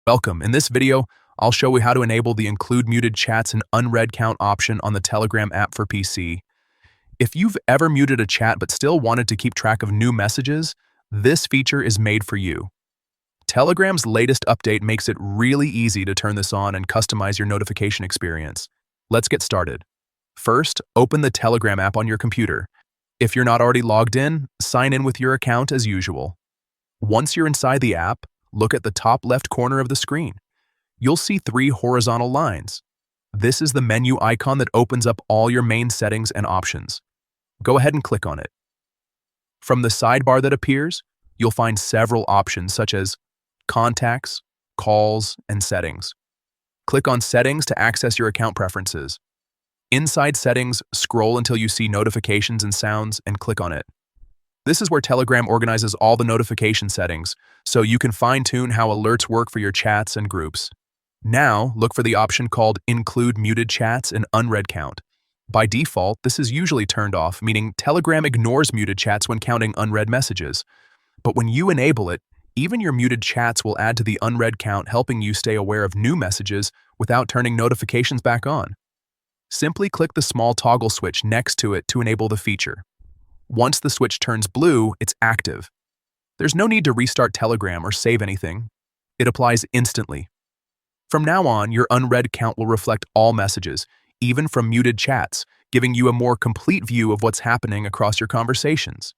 Welcome. In this video, I'll show you how to enable the Include Muted Chats and Unread Count option on the Telegram app for PC. If you've ever muted a chat but still wanted to keep track of new messages, this feature is made for you. Telegram's latest update makes it really easy to turn this on and customize your notification experience. Let's get started. First, open the Telegram app on your computer. If you're not already logged in, sign in with your account as usual. Once you're inside the app, look at the top left corner of the screen. You'll see 3 horizontal lines. This is the menu icon that opens up all your main settings and options. Go ahead and click on it. From the sidebar that appears, you'll find several options such as Contacts, Calls, and Settings. Click on Settings to access your account preferences. Inside Settings, scroll until you see Notifications and Sounds and click on it. This is where Telegram organizes all the notification settings, so you can fine-tune how alerts work for your chats and groups. Now, look for the option called Include Muted Chats and Unread Count. By default, this is usually turned off, meaning Telegram ignores muted chats when counting unread messages. But when you enable it, even your muted chats will add to the unread count, helping you stay aware of new messages without turning notifications back on. Simply click the small toggle switch next to it to enable the feature. Once the switch turns blue, it's active. There's no need to restart Telegram or save anything. It applies instantly. From now on, your unread count will reflect all messages, even from muted chats, giving you a more complete view of what's happening across your conversations.